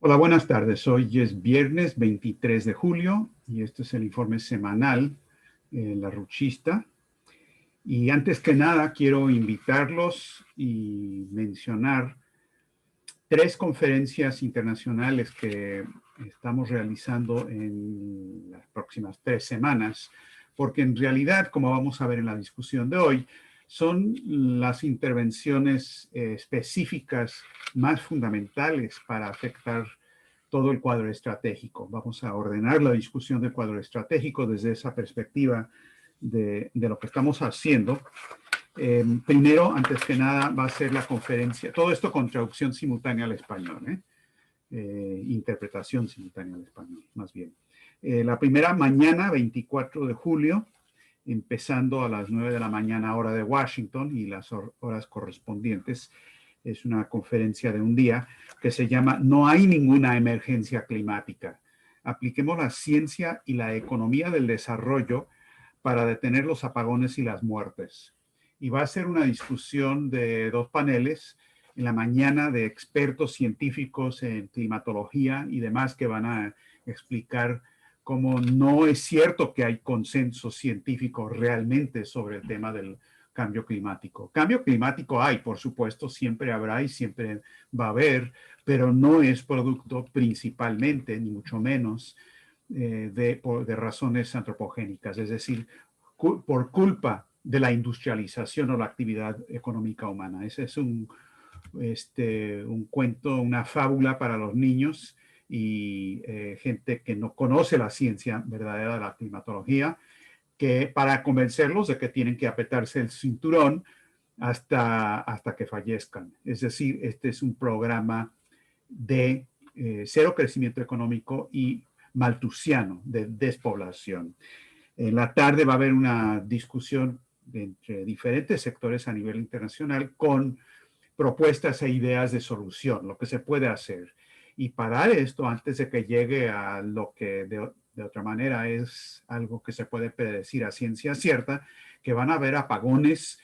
Hola, buenas tardes. Hoy es viernes 23 de julio y este es el informe semanal, La Ruchista. Y antes que nada, quiero invitarlos y mencionar tres conferencias internacionales que estamos realizando en las próximas 3 semanas, porque en realidad, como vamos a ver en la discusión de hoy, son las intervenciones específicas más fundamentales para afectar todo el cuadro estratégico. Vamos a ordenar la discusión del cuadro estratégico desde esa perspectiva de lo que estamos haciendo. Primero, antes que nada, va a ser la conferencia, todo esto con traducción simultánea al español, interpretación simultánea al español, más bien. La primera mañana, 24 de julio, empezando a las 9 de la mañana hora de Washington y las horas correspondientes. Es una conferencia de un día que se llama No hay ninguna emergencia climática. Apliquemos la ciencia y la economía del desarrollo para detener los apagones y las muertes. Y va a ser una discusión de dos paneles en la mañana de expertos científicos en climatología y demás que van a explicar cómo no es cierto que hay consenso científico realmente sobre el tema del cambio climático. Cambio climático hay, por supuesto, siempre habrá y siempre va a haber, pero no es producto principalmente, ni mucho menos, de razones antropogénicas, es decir, por culpa de la industrialización o la actividad económica humana. Ese es un cuento, una fábula para los niños y gente que no conoce la ciencia verdadera de la climatología, que para convencerlos de que tienen que apretarse el cinturón hasta que fallezcan. Es decir, este es un programa de cero crecimiento económico y maltusiano, de despoblación. En la tarde va a haber una discusión entre diferentes sectores a nivel internacional con propuestas e ideas de solución, lo que se puede hacer. Y para esto, antes de que llegue a lo que de otra manera es algo que se puede predecir a ciencia cierta, que van a haber apagones,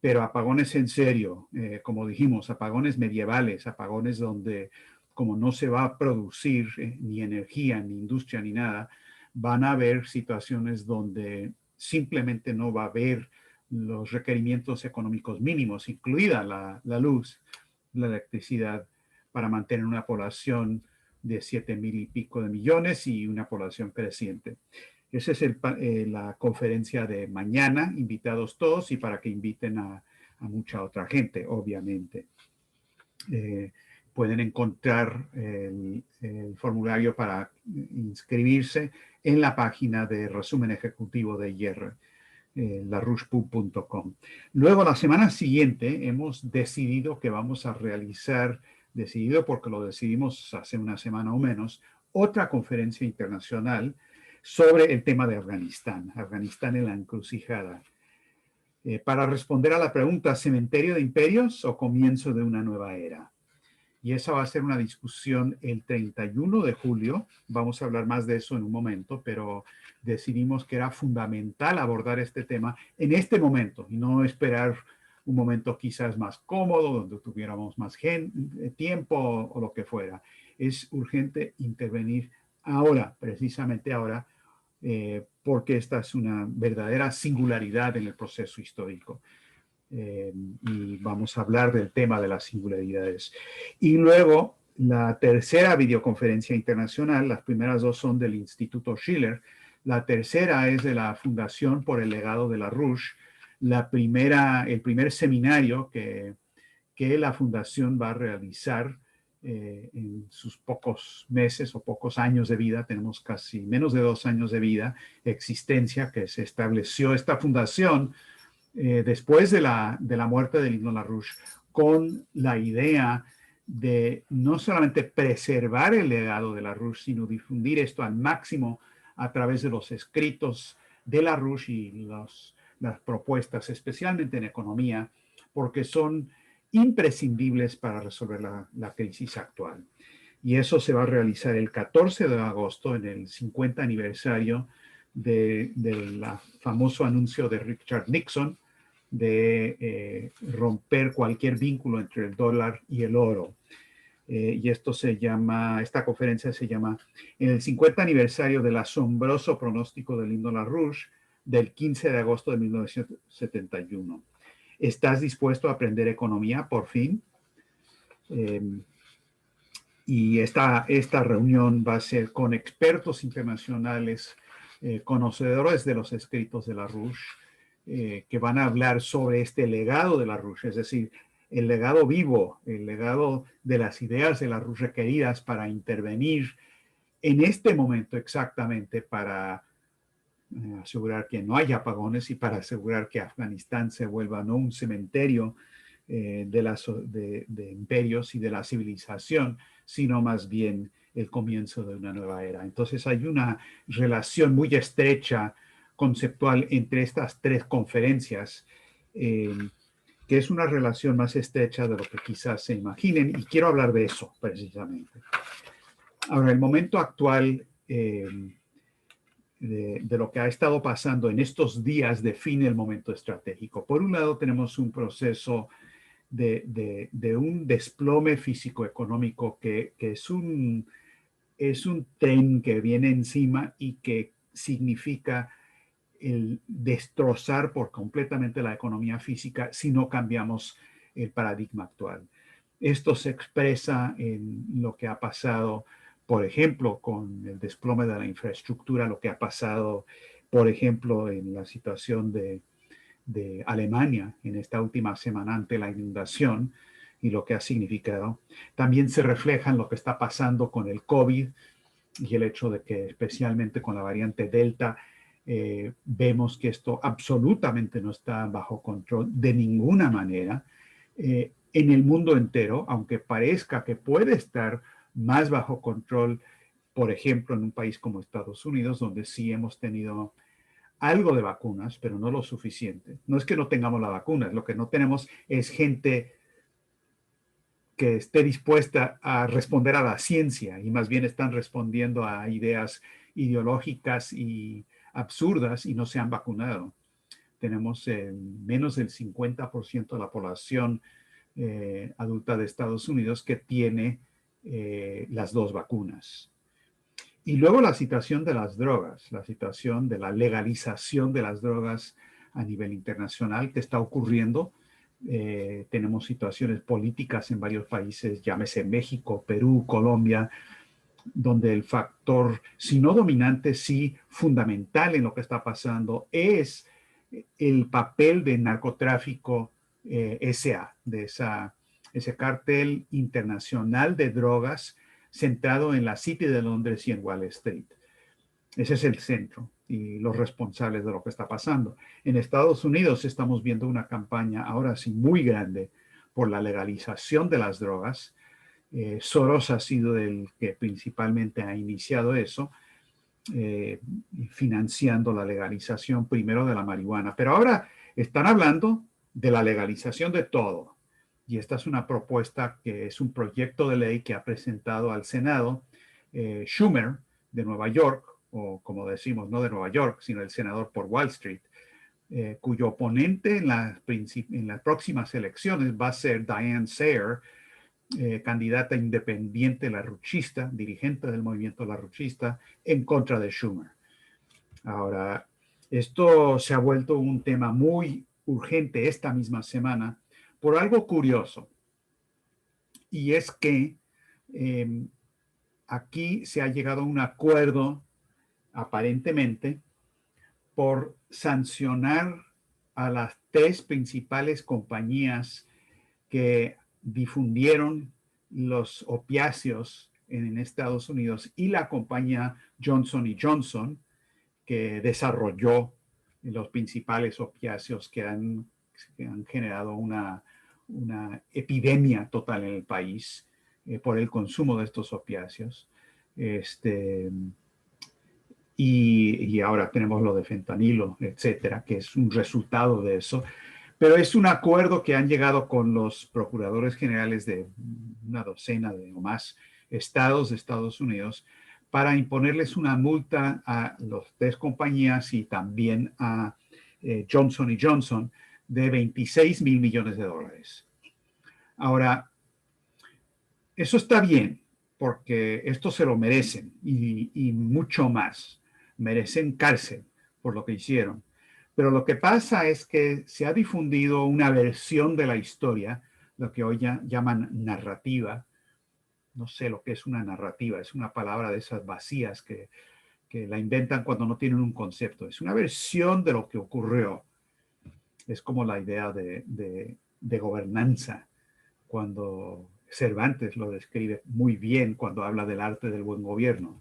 pero apagones en serio, como dijimos, apagones medievales, apagones donde como no se va a producir ni energía, ni industria, ni nada, van a haber situaciones donde simplemente no va a haber los requerimientos económicos mínimos, incluida la luz, la electricidad, para mantener una población de 7,000 y pico de millones y una población creciente. Esa es la conferencia de mañana, invitados todos y para que inviten a mucha otra gente, obviamente. Pueden encontrar el formulario para inscribirse en la página de resumen ejecutivo de IER, larouchepub.com. Luego, la semana siguiente, hemos decidido que vamos a realizar, decidido porque lo decidimos hace una semana o menos, otra conferencia internacional sobre el tema de Afganistán, Afganistán en la encrucijada, para responder a la pregunta, ¿cementerio de imperios o comienzo de una nueva era? Y esa va a ser una discusión el 31 de julio. Vamos a hablar más de eso en un momento, pero decidimos que era fundamental abordar este tema en este momento y no esperar un momento quizás más cómodo, donde tuviéramos más tiempo o lo que fuera. Es urgente intervenir ahora, precisamente ahora, porque esta es una verdadera singularidad en el proceso histórico. Y vamos a hablar del tema de las singularidades. Y luego, la tercera videoconferencia internacional, las primeras dos son del Instituto Schiller, la tercera es de la Fundación por el Legado de LaRouche, el primer seminario que la Fundación va a realizar en sus pocos meses o pocos años de vida, tenemos casi menos de 2 años de vida, existencia, que se estableció esta fundación después de la muerte de Lyndon LaRouche, con la idea de no solamente preservar el legado de LaRouche, sino difundir esto al máximo a través de los escritos de LaRouche y las propuestas, especialmente en economía, porque son imprescindibles para resolver la crisis actual. Y eso se va a realizar el 14 de agosto, en el 50 aniversario del famoso anuncio de Richard Nixon, de romper cualquier vínculo entre el dólar y el oro. y esta conferencia se llama en el 50 aniversario del asombroso pronóstico de Lyndon LaRouche del 15 de agosto de 1971. ¿Estás dispuesto a aprender economía por fin? Y esta reunión va a ser con expertos internacionales, conocedores de los escritos de LaRouche, que van a hablar sobre este legado de LaRouche, es decir, el legado vivo, el legado de las ideas de LaRouche requeridas para intervenir en este momento exactamente para asegurar que no haya apagones y para asegurar que Afganistán se vuelva no un cementerio de imperios y de la civilización, sino más bien el comienzo de una nueva era. Entonces hay una relación muy estrecha conceptual entre estas tres conferencias, que es una relación más estrecha de lo que quizás se imaginen, y quiero hablar de eso precisamente. Ahora, el momento actual de lo que ha estado pasando en estos días define el momento estratégico. Por un lado, tenemos un proceso de un desplome físico-económico que es un tren que viene encima y que significa el destrozar por completamente la economía física si no cambiamos el paradigma actual. Esto se expresa en lo que ha pasado, por ejemplo, con el desplome de la infraestructura, lo que ha pasado, por ejemplo, en la situación de Alemania en esta última semana ante la inundación y lo que ha significado. También se refleja en lo que está pasando con el COVID y el hecho de que especialmente con la variante Delta vemos que esto absolutamente no está bajo control de ninguna manera en el mundo entero, aunque parezca que puede estar más bajo control, por ejemplo, en un país como Estados Unidos, donde sí hemos tenido algo de vacunas, pero no lo suficiente. No es que no tengamos la vacuna, lo que no tenemos es gente que esté dispuesta a responder a la ciencia y más bien están respondiendo a ideas ideológicas y absurdas y no se han vacunado. Tenemos menos del 50% de la población adulta de Estados Unidos que tiene las dos vacunas. Y luego la situación de las drogas, la situación de la legalización de las drogas a nivel internacional que está ocurriendo. Tenemos situaciones políticas en varios países, llámese México, Perú, Colombia, donde el factor, si no dominante, sí fundamental en lo que está pasando es el papel de narcotráfico SA, de ese cartel internacional de drogas centrado en la City de Londres y en Wall Street. Ese es el centro y los responsables de lo que está pasando. En Estados Unidos estamos viendo una campaña ahora sí muy grande por la legalización de las drogas. Soros ha sido el que principalmente ha iniciado eso, financiando la legalización primero de la marihuana. Pero ahora están hablando de la legalización de todo. Y esta es una propuesta que es un proyecto de ley que ha presentado al Senado Schumer de Nueva York, o como decimos, no de Nueva York, sino el senador por Wall Street, cuyo oponente en las próximas elecciones va a ser Diane Sawyer, candidata independiente larruchista, dirigente del movimiento larruchista, en contra de Schumer. Ahora, esto se ha vuelto un tema muy urgente esta misma semana por algo curioso, y es que aquí se ha llegado a un acuerdo, aparentemente, por sancionar a las tres principales compañías que difundieron los opiáceos en Estados Unidos y la compañía Johnson Johnson, que desarrolló los principales opiáceos que han generado una epidemia total en el país por el consumo de estos opiáceos. Y ahora tenemos lo de fentanilo, etcétera, que es un resultado de eso. Pero es un acuerdo que han llegado con los procuradores generales de una docena o más estados de Estados Unidos para imponerles una multa a las tres compañías y también a Johnson Johnson de $26 mil millones. Ahora, Eso está bien, porque esto se lo merecen y mucho más. Merecen cárcel por lo que hicieron. Pero lo que pasa es que se ha difundido una versión de la historia, lo que hoy llaman narrativa. No sé lo que es una narrativa, es una palabra de esas vacías que la inventan cuando no tienen un concepto. Es una versión de lo que ocurrió. Es como la idea de gobernanza, cuando Cervantes lo describe muy bien cuando habla del arte del buen gobierno.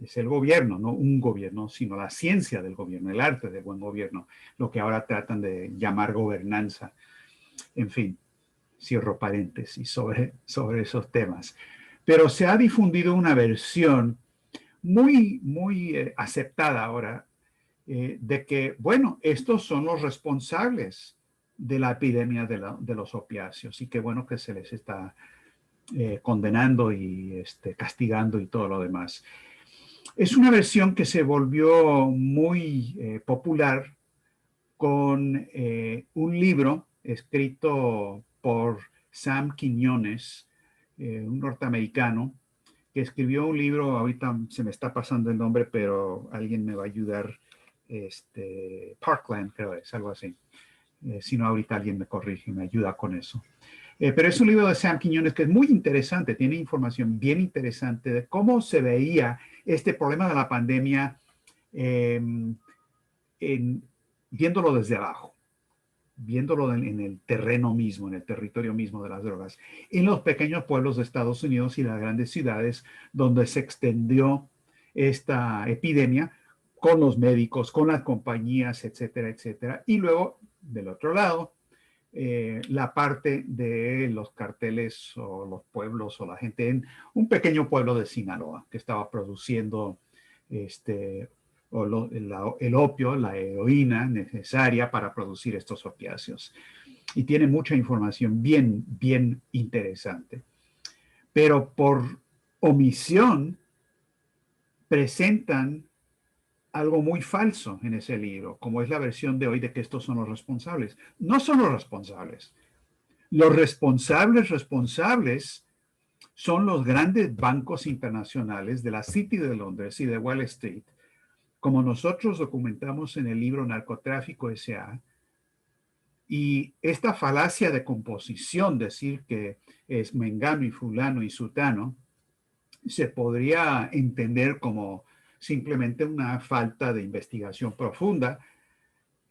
Es el gobierno, no un gobierno, sino la ciencia del gobierno, el arte del buen gobierno, lo que ahora tratan de llamar gobernanza. En fin, cierro paréntesis sobre esos temas. Pero se ha difundido una versión muy aceptada ahora de que, bueno, estos son los responsables de la epidemia de los opiáceos y qué bueno que se les está condenando y castigando y todo lo demás. Es una versión que se volvió muy popular con un libro escrito por Sam Quiñones, un norteamericano, que escribió un libro, ahorita se me está pasando el nombre, pero alguien me va a ayudar, Parkland, creo es, algo así. Si no, ahorita alguien me corrige y me ayuda con eso. Pero es un libro de Sam Quiñones que es muy interesante, tiene información bien interesante de cómo se veía este problema de la pandemia eh, viéndolo desde abajo, viéndolo en el terreno mismo, en el territorio mismo de las drogas, en los pequeños pueblos de Estados Unidos y las grandes ciudades donde se extendió esta epidemia con los médicos, con las compañías, etcétera, etcétera. Y luego, del otro lado, la parte de los carteles o los pueblos o la gente en un pequeño pueblo de Sinaloa que estaba produciendo el opio, la heroína necesaria para producir estos opiáceos. Y tiene mucha información bien interesante. Pero por omisión presentan algo muy falso en ese libro, como es la versión de hoy de que estos son los responsables. No son los responsables. Los responsables son los grandes bancos internacionales de la City de Londres y de Wall Street, como nosotros documentamos en el libro Narcotráfico S.A. Y esta falacia de composición, decir que es mengano y fulano y sutano, se podría entender como simplemente una falta de investigación profunda,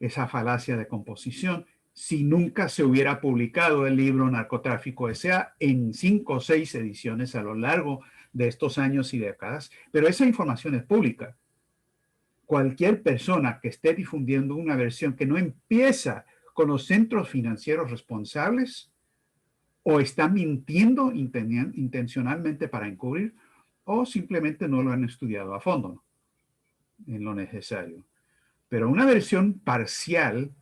esa falacia de composición, si nunca se hubiera publicado el libro Narcotráfico S.A. en 5 o 6 ediciones a lo largo de estos años y décadas, pero esa información es pública. Cualquier persona que esté difundiendo una versión que no empieza con los centros financieros responsables o está mintiendo intencionalmente para encubrir o simplemente no lo han estudiado a fondo en lo necesario. Pero una versión parcial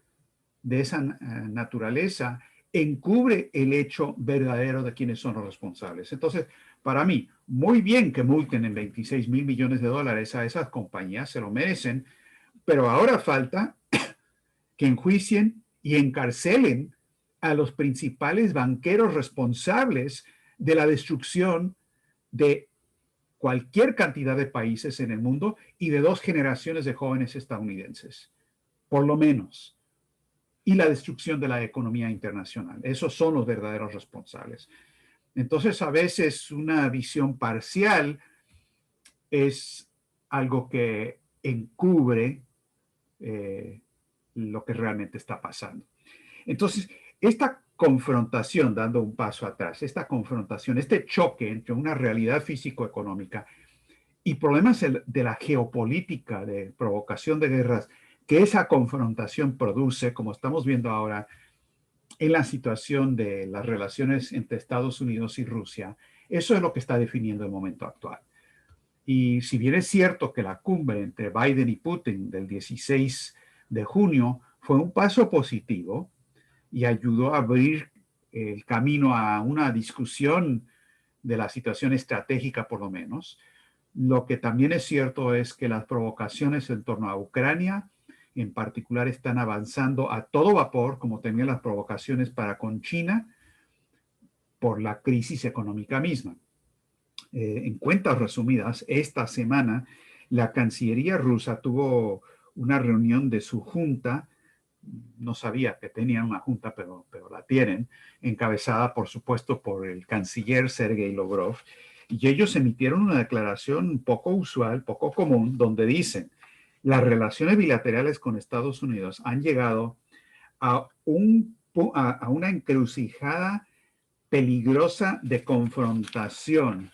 de esa naturaleza encubre el hecho verdadero de quiénes son los responsables. Entonces, para mí, muy bien que multen en 26 mil millones de dólares a esas compañías, se lo merecen, pero ahora falta que enjuicien y encarcelen a los principales banqueros responsables de la destrucción de cualquier cantidad de países en el mundo y de 2 generaciones de jóvenes estadounidenses, por lo menos, y la destrucción de la economía internacional. Esos son los verdaderos responsables. Entonces, a veces una visión parcial es algo que encubre lo que realmente está pasando. Entonces, esta confrontación, dando un paso atrás, esta confrontación, este choque entre una realidad físico-económica y problemas de la geopolítica, de provocación de guerras, que esa confrontación produce, como estamos viendo ahora en la situación de las relaciones entre Estados Unidos y Rusia, eso es lo que está definiendo el momento actual. Y si bien es cierto que la cumbre entre Biden y Putin del 16 de junio fue un paso positivo y ayudó a abrir el camino a una discusión de la situación estratégica, por lo menos, lo que también es cierto es que las provocaciones en torno a Ucrania, en particular, están avanzando a todo vapor, como tenían las provocaciones para con China, por la crisis económica misma. En cuentas resumidas, esta semana la Cancillería rusa tuvo una reunión de su junta, no sabía que tenían una junta, pero la tienen, encabezada, por supuesto, por el canciller Sergei Lavrov, y ellos emitieron una declaración poco usual, poco común, donde dicen, las relaciones bilaterales con Estados Unidos han llegado a una encrucijada peligrosa de confrontación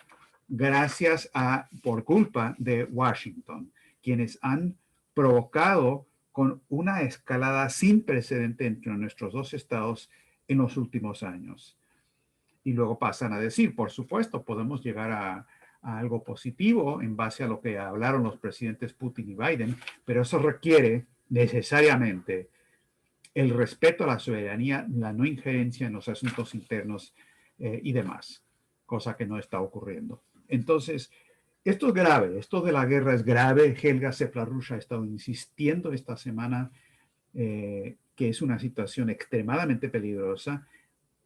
por culpa de Washington, quienes han provocado con una escalada sin precedente entre nuestros dos estados en los últimos años. Y luego pasan a decir, por supuesto, podemos llegar a algo positivo en base a lo que hablaron los presidentes Putin y Biden, pero eso requiere necesariamente el respeto a la soberanía, la no injerencia en los asuntos internos y demás, cosa que no está ocurriendo. Entonces, esto es grave, esto de la guerra es grave. Helga Seflarusha ha estado insistiendo esta semana que es una situación extremadamente peligrosa,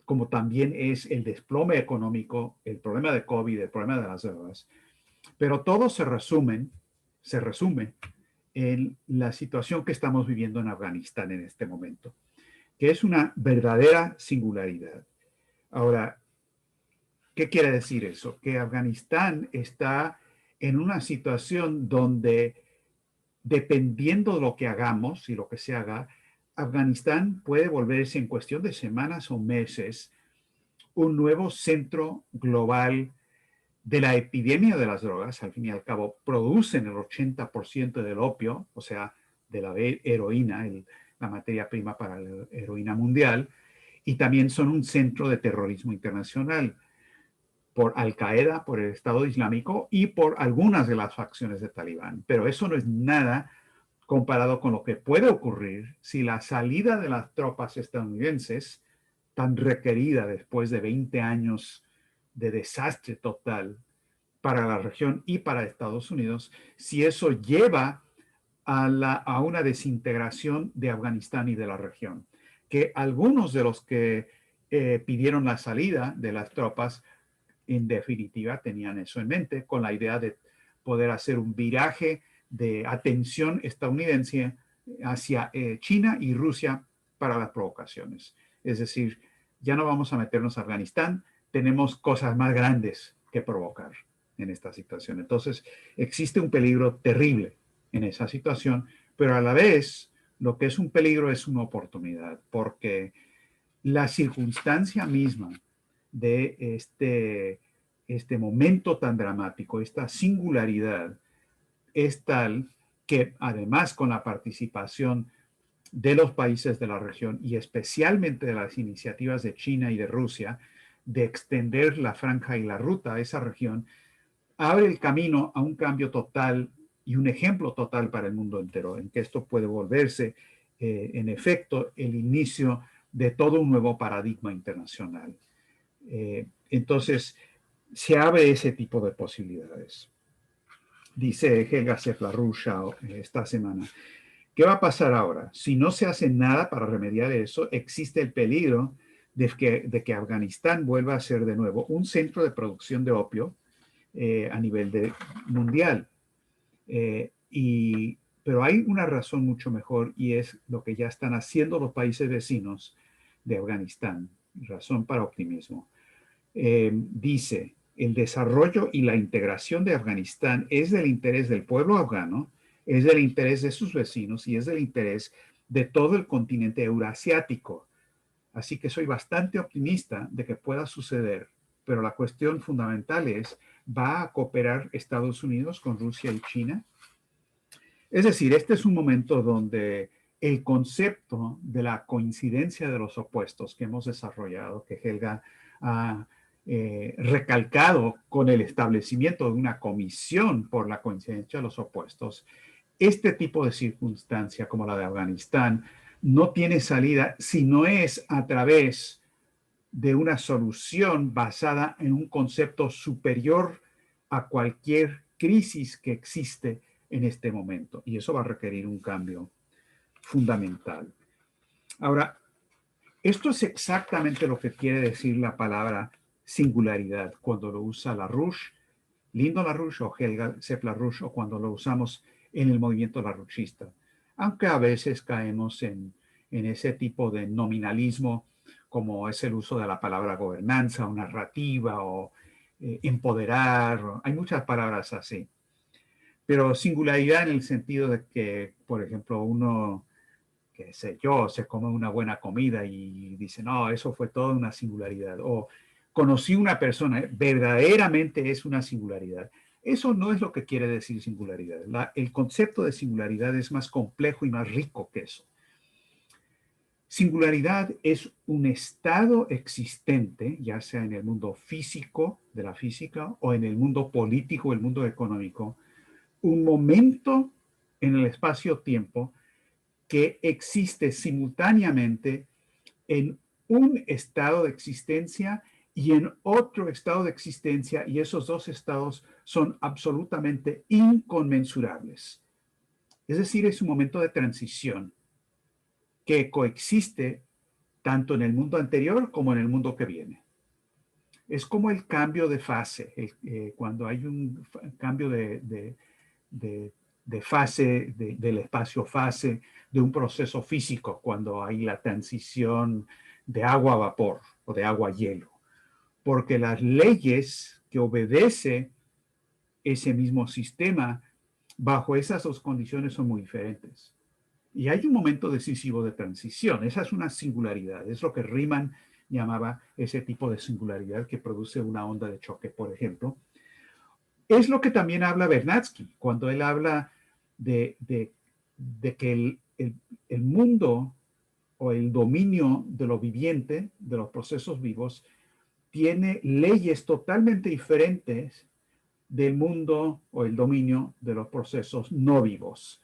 como también es el desplome económico, el problema de COVID, el problema de las drogas. Pero todo se resume en la situación que estamos viviendo en Afganistán en este momento, que es una verdadera singularidad. Ahora, ¿qué quiere decir eso? Que Afganistán está en una situación donde, dependiendo de lo que hagamos y lo que se haga, Afganistán puede volverse en cuestión de semanas o meses un nuevo centro global de la epidemia de las drogas. Al fin y al cabo, producen el 80% del opio, o sea, de la heroína, la materia prima para la heroína mundial, y también son un centro de terrorismo internacional por Al-Qaeda, por el Estado Islámico y por algunas de las facciones de Talibán. Pero eso no es nada comparado con lo que puede ocurrir si la salida de las tropas estadounidenses, tan requerida después de 20 años de desastre total para la región y para Estados Unidos, si eso lleva a una desintegración de Afganistán y de la región. Que algunos de los que pidieron la salida de las tropas, en definitiva, tenían eso en mente, con la idea de poder hacer un viraje de atención estadounidense hacia China y Rusia para las provocaciones. Es decir, ya no vamos a meternos a Afganistán, tenemos cosas más grandes que provocar en esta situación. Entonces, existe un peligro terrible en esa situación, pero a la vez lo que es un peligro es una oportunidad, porque la circunstancia misma de este momento tan dramático, esta singularidad, es tal que además con la participación de los países de la región y especialmente de las iniciativas de China y de Rusia de extender la franja y la ruta a esa región, abre el camino a un cambio total y un ejemplo total para el mundo entero, en que esto puede volverse, en efecto, el inicio de todo un nuevo paradigma internacional. Entonces, se abre ese tipo de posibilidades. Dice Helga Seflarusha esta semana, ¿qué va a pasar ahora? Si no se hace nada para remediar eso, existe el peligro de que Afganistán vuelva a ser de nuevo un centro de producción de opio a nivel mundial. Pero hay una razón mucho mejor y es lo que ya están haciendo los países vecinos de Afganistán. Razón para optimismo. Dice, el desarrollo y la integración de Afganistán es del interés del pueblo afgano, es del interés de sus vecinos y es del interés de todo el continente eurasiático. Así que soy bastante optimista de que pueda suceder, pero la cuestión fundamental es, ¿va a cooperar Estados Unidos con Rusia y China? Es decir, este es un momento donde el concepto de la coincidencia de los opuestos que hemos desarrollado, que Helga ha recalcado con el establecimiento de una comisión por la coincidencia de los opuestos, este tipo de circunstancia como la de Afganistán no tiene salida si no es a través de una solución basada en un concepto superior a cualquier crisis que existe en este momento. Y eso va a requerir un cambio fundamental. Ahora, esto es exactamente lo que quiere decir la palabra singularidad cuando lo usa LaRouche, Lindo LaRouche o Helga Sepp LaRouche, o cuando lo usamos en el movimiento larouchista. Aunque a veces caemos en ese tipo de nominalismo, como es el uso de la palabra gobernanza o narrativa o empoderar. Hay muchas palabras así. Pero singularidad en el sentido de que, por ejemplo, uno, qué sé yo, se come una buena comida y dice, no, eso fue toda una singularidad. O conocí una persona, verdaderamente es una singularidad. Eso no es lo que quiere decir singularidad. El concepto de singularidad es más complejo y más rico que eso. Singularidad es un estado existente, ya sea en el mundo físico, de la física, o en el mundo político, el mundo económico, un momento en el espacio-tiempo que existe simultáneamente en un estado de existencia y en otro estado de existencia, y esos dos estados son absolutamente inconmensurables. Es decir, es un momento de transición que coexiste tanto en el mundo anterior como en el mundo que viene. Es como el cambio de fase, cuando hay un cambio de fase, del espacio-fase, de un proceso físico, cuando hay la transición de agua a vapor o de agua a hielo. Porque las leyes que obedece ese mismo sistema bajo esas dos condiciones son muy diferentes. Y hay un momento decisivo de transición. Esa es una singularidad. Es lo que Riemann llamaba ese tipo de singularidad que produce una onda de choque, por ejemplo. Es lo que también habla Vernadsky cuando él habla de que el mundo o el dominio de lo viviente, de los procesos vivos, tiene leyes totalmente diferentes del mundo o el dominio de los procesos no vivos.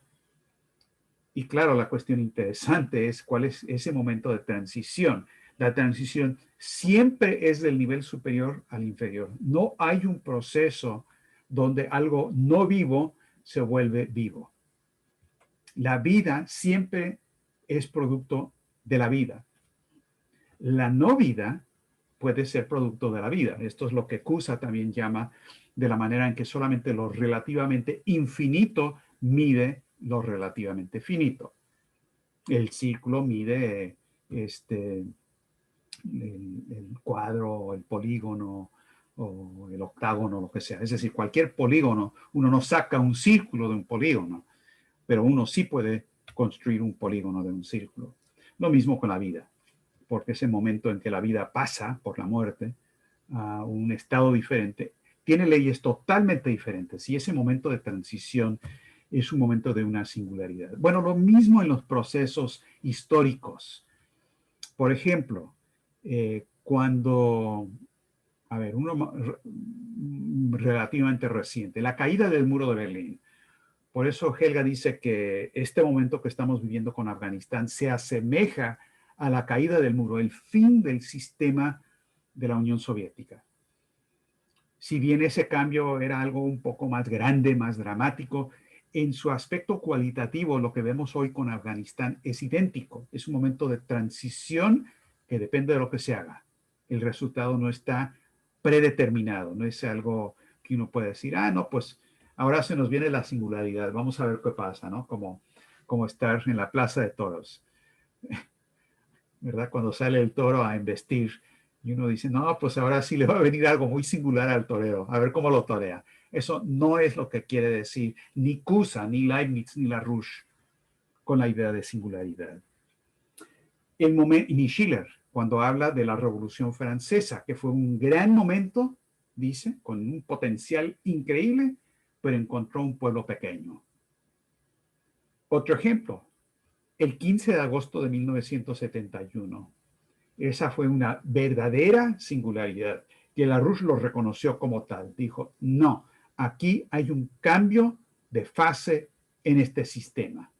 Y claro, la cuestión interesante es cuál es ese momento de transición. La transición siempre es del nivel superior al inferior. No hay un proceso donde algo no vivo se vuelve vivo. La vida siempre es producto de la vida. La no vida puede ser producto de la vida. Esto es lo que Cusa también llama de la manera en que solamente lo relativamente infinito mide lo relativamente finito. El círculo mide el cuadro, el polígono o el octágono, lo que sea. Es decir, cualquier polígono, uno no saca un círculo de un polígono, pero uno sí puede construir un polígono de un círculo. Lo mismo con la vida, porque ese momento en que la vida pasa por la muerte a un estado diferente, tiene leyes totalmente diferentes y ese momento de transición es un momento de una singularidad. Bueno, lo mismo en los procesos históricos. Por ejemplo, cuando, a ver, uno relativamente reciente, la caída del muro de Berlín. Por eso Helga dice que este momento que estamos viviendo con Afganistán se asemeja a la caída del muro, el fin del sistema de la Unión Soviética. Si bien ese cambio era algo un poco más grande, más dramático, en su aspecto cualitativo, lo que vemos hoy con Afganistán es idéntico. Es un momento de transición que depende de lo que se haga. El resultado no está predeterminado, no es algo que uno puede decir, ah, no, pues ahora se nos viene la singularidad, vamos a ver qué pasa, ¿no? Como estar en la plaza de toros, ¿verdad? Cuando sale el toro a embestir y uno dice, no, pues ahora sí le va a venir algo muy singular al torero, a ver cómo lo torea. Eso no es lo que quiere decir ni Cusa, ni Leibniz, ni LaRouche con la idea de singularidad. Ni Schiller, cuando habla de la Revolución Francesa, que fue un gran momento, dice, con un potencial increíble, pero encontró un pueblo pequeño. Otro ejemplo, el 15 de agosto de 1971. Esa fue una verdadera singularidad, que LaRouche lo reconoció como tal. Dijo, no, aquí hay un cambio de fase en este sistema.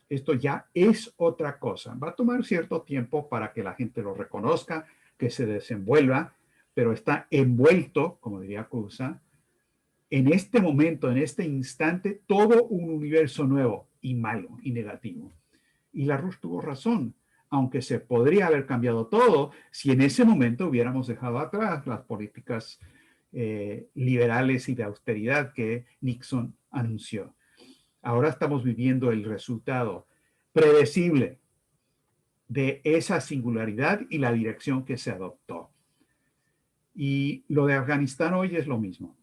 Esto ya es otra cosa. Va a tomar cierto tiempo para que la gente lo reconozca, que se desenvuelva, pero está envuelto, como diría Cusa, en este momento, en este instante, todo un universo nuevo y malo y negativo. Y LaRouche tuvo razón. aunque se podría haber cambiado todo si en ese momento hubiéramos dejado atrás las políticas liberales y de austeridad que Nixon anunció. Ahora estamos viviendo el resultado predecible de esa singularidad y la dirección que se adoptó. Y lo de Afganistán hoy es lo mismo.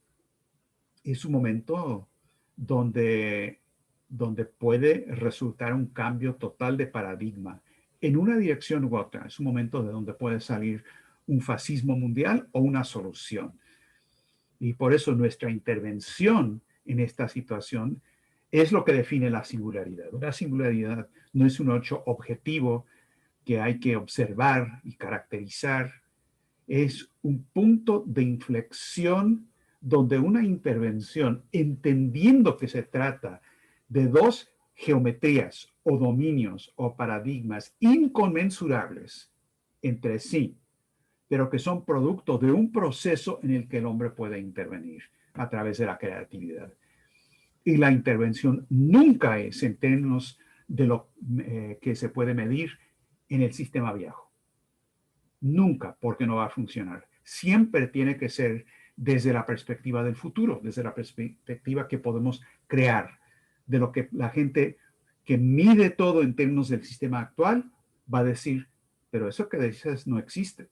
Es un momento donde puede resultar un cambio total de paradigma en una dirección u otra. Es un momento de donde puede salir un fascismo mundial o una solución. Y por eso nuestra intervención en esta situación es lo que define la singularidad. Una singularidad no es un hecho objetivo que hay que observar y caracterizar. Es un punto de inflexión donde una intervención, entendiendo que se trata de dos geometrías o dominios o paradigmas inconmensurables entre sí, pero que son producto de un proceso en el que el hombre puede intervenir a través de la creatividad. Y la intervención nunca es en términos de lo que se puede medir en el sistema viejo. Nunca, porque no va a funcionar. Siempre tiene que ser desde la perspectiva del futuro, desde la perspectiva que podemos crear, de lo que la gente que mide todo en términos del sistema actual va a decir, pero eso que dices no existe,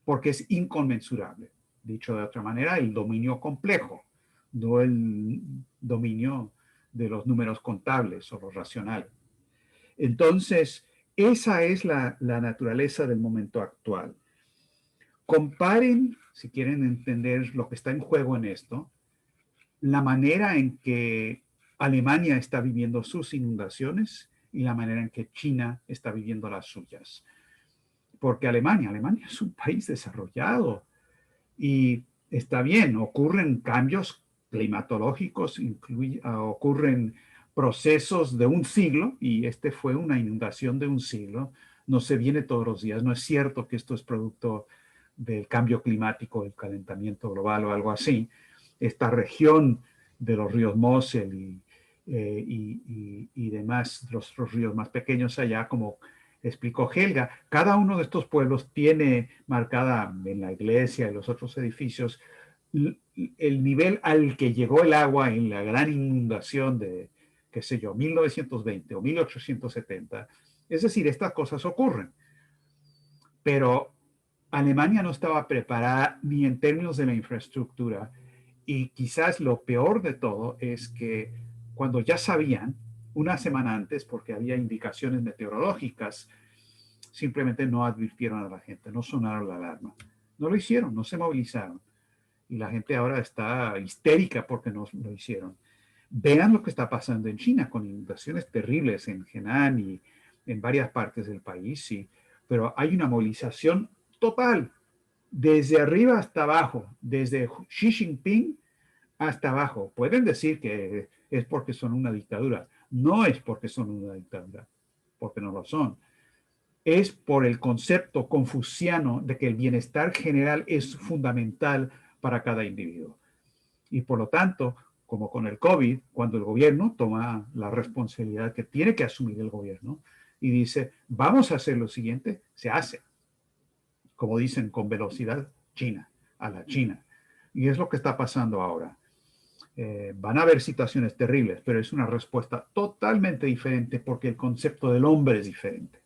porque es inconmensurable. Dicho de otra manera, el dominio complejo, no el dominio de los números contables o lo racional. Entonces, esa es la naturaleza del momento actual. Comparen, si quieren entender lo que está en juego en esto, la manera en que Alemania está viviendo sus inundaciones y la manera en que China está viviendo las suyas. Porque Alemania es un país desarrollado y está bien, ocurren cambios climatológicos, ocurren procesos de un siglo, y este fue una inundación de un siglo, no se viene todos los días, no es cierto que esto es producto del cambio climático, del calentamiento global o algo así. Esta región de los ríos Mosel y demás, los ríos más pequeños allá, como explicó Helga, cada uno de estos pueblos tiene marcada en la iglesia y los otros edificios el nivel al que llegó el agua en la gran inundación de, qué sé yo, 1920 o 1870. Es decir, estas cosas ocurren. Pero Alemania no estaba preparada ni en términos de la infraestructura. Y quizás lo peor de todo es que cuando ya sabían, una semana antes, porque había indicaciones meteorológicas, simplemente no advirtieron a la gente, no sonaron la alarma. No lo hicieron, no se movilizaron. Y la gente ahora está histérica porque no lo hicieron. Vean lo que está pasando en China con inundaciones terribles en Henan y en varias partes del país, sí, pero hay una movilización total, desde arriba hasta abajo, desde Xi Jinping hasta abajo. Pueden decir que es porque son una dictadura. No es porque son una dictadura, porque no lo son. Es por el concepto confuciano de que el bienestar general es fundamental para cada individuo. Y por lo tanto, como con el COVID, cuando el gobierno toma la responsabilidad que tiene que asumir el gobierno y dice, vamos a hacer lo siguiente, se hace. Como dicen, con velocidad china, a la China. Y es lo que está pasando ahora. Van a haber situaciones terribles, pero es una respuesta totalmente diferente porque el concepto del hombre es diferente.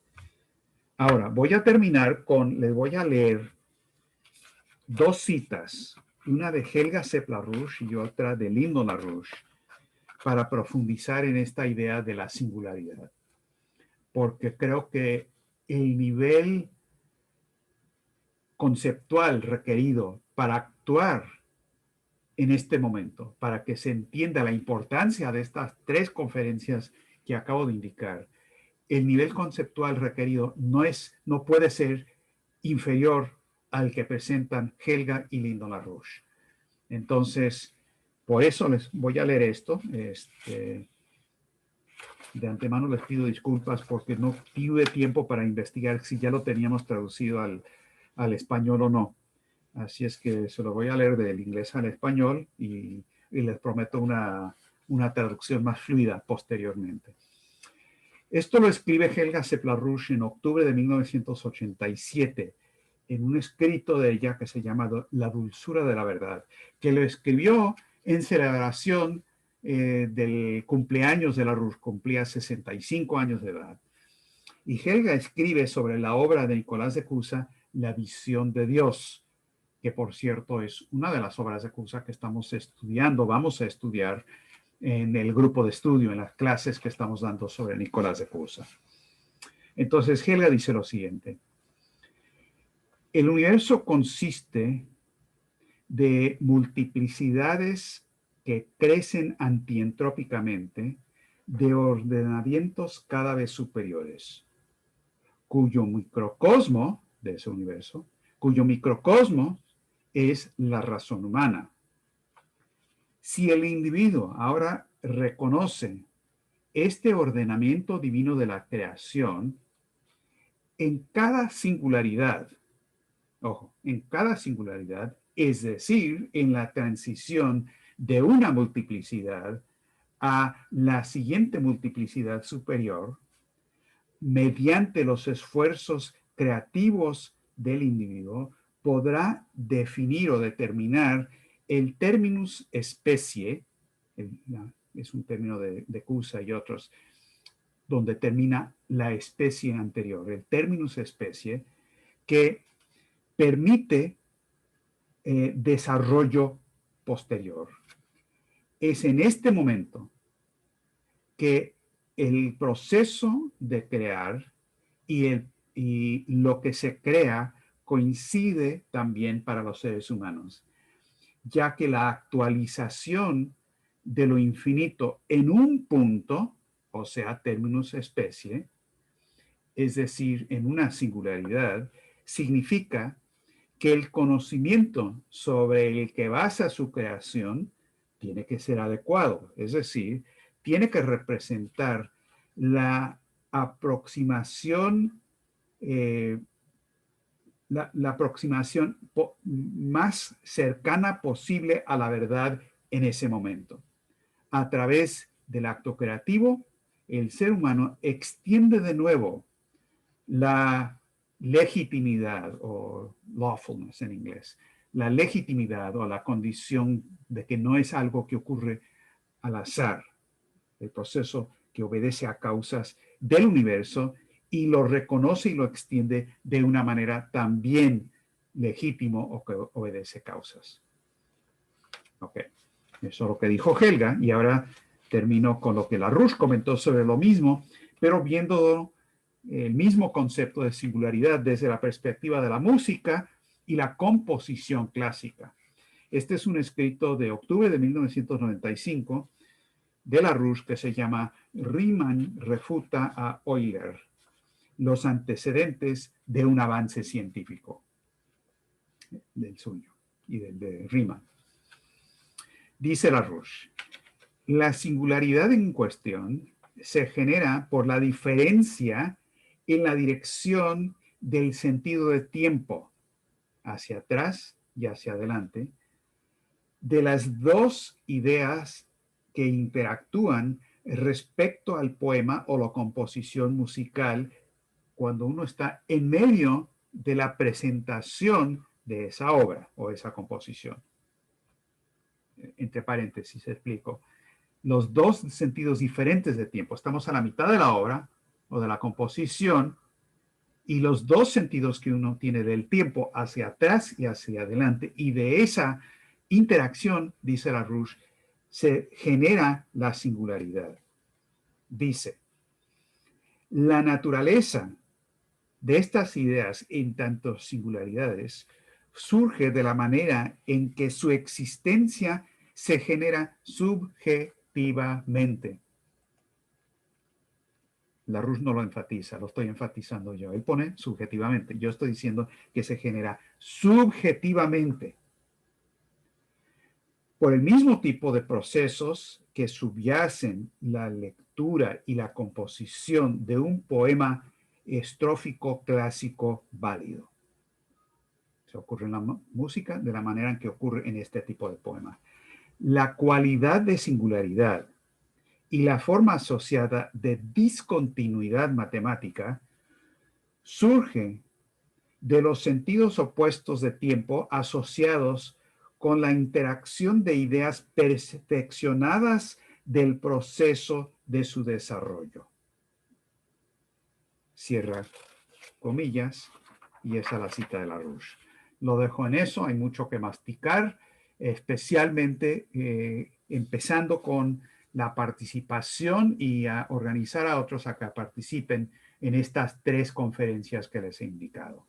Ahora, voy a terminar les voy a leer dos citas, una de Helga Sepp-LaRouche y otra de Lyndon LaRouche, para profundizar en esta idea de la singularidad. Porque creo que el nivel conceptual requerido para actuar en este momento, para que se entienda la importancia de estas tres conferencias que acabo de indicar, el nivel conceptual requerido no puede ser inferior al que presentan Helga y Lyndon LaRouche. Entonces, por eso les voy a leer esto. De antemano les pido disculpas porque no tuve tiempo para investigar si ya lo teníamos traducido al español o no. Así es que se lo voy a leer del inglés al español y les prometo una traducción más fluida posteriormente. Esto lo escribe Helga Zepp-LaRouche en octubre de 1987 en un escrito de ella que se llama La dulzura de la verdad, que lo escribió en celebración del cumpleaños de LaRouche, cumplía 65 años de edad. Y Helga escribe sobre la obra de Nicolás de Cusa, La visión de Dios, que por cierto es una de las obras de Cusa que estamos estudiando, vamos a estudiar en el grupo de estudio, en las clases que estamos dando sobre Nicolás de Cusa. Entonces Helga dice lo siguiente: el universo consiste de multiplicidades que crecen antientrópicamente de ordenamientos cada vez superiores, cuyo microcosmo de ese universo, cuyo microcosmo es la razón humana. Si el individuo ahora reconoce este ordenamiento divino de la creación, en cada singularidad, ojo, en cada singularidad, es decir, en la transición de una multiplicidad a la siguiente multiplicidad superior, mediante los esfuerzos creativos del individuo, podrá definir o determinar el terminus especie, es un término de Cusa y otros, donde termina la especie anterior, el terminus especie, que permite desarrollo posterior. Es en este momento que el proceso de crear y lo que se crea coincide también para los seres humanos, ya que la actualización de lo infinito en un punto, o sea, términos especie, es decir, en una singularidad, significa que el conocimiento sobre el que basa su creación tiene que ser adecuado, es decir, tiene que representar la aproximación, la aproximación más cercana posible a la verdad en ese momento. A través del acto creativo, el ser humano extiende de nuevo la legitimidad o lawfulness en inglés, la legitimidad o la condición de que no es algo que ocurre al azar, el proceso que obedece a causas del universo y lo reconoce y lo extiende de una manera también legítimo o que obedece causas. Ok, eso es lo que dijo Helga y ahora termino con lo que LaRouche comentó sobre lo mismo, pero viendo el mismo concepto de singularidad desde la perspectiva de la música y la composición clásica. Este es un escrito de octubre de 1995 de LaRouche que se llama Riemann refuta a Euler, los antecedentes de un avance científico, del suyo y del de Riemann. Dice LaRouche, la singularidad en cuestión se genera por la diferencia en la dirección del sentido de tiempo, hacia atrás y hacia adelante, de las dos ideas que interactúan respecto al poema o la composición musical cuando uno está en medio de la presentación de esa obra o esa composición. Entre paréntesis, explico. Los dos sentidos diferentes de tiempo. Estamos a la mitad de la obra o de la composición y los dos sentidos que uno tiene del tiempo hacia atrás y hacia adelante y de esa interacción, dice LaRouche, se genera la singularidad. Dice, la naturaleza de estas ideas en tanto singularidades surge de la manera en que su existencia se genera subjetivamente. LaRouche no lo enfatiza, lo estoy enfatizando yo. Él pone subjetivamente. Yo estoy diciendo que se genera subjetivamente por el mismo tipo de procesos que subyacen la lectura y la composición de un poema estrófico clásico válido. Se ocurre en la música de la manera en que ocurre en este tipo de poemas. La cualidad de singularidad y la forma asociada de discontinuidad matemática surge de los sentidos opuestos de tiempo asociados con la interacción de ideas perfeccionadas del proceso de su desarrollo. Cierra comillas, y esa es la cita de Larouche. Lo dejo en eso, hay mucho que masticar, especialmente empezando con la participación y a organizar a otros a que participen en estas 3 conferencias que les he indicado.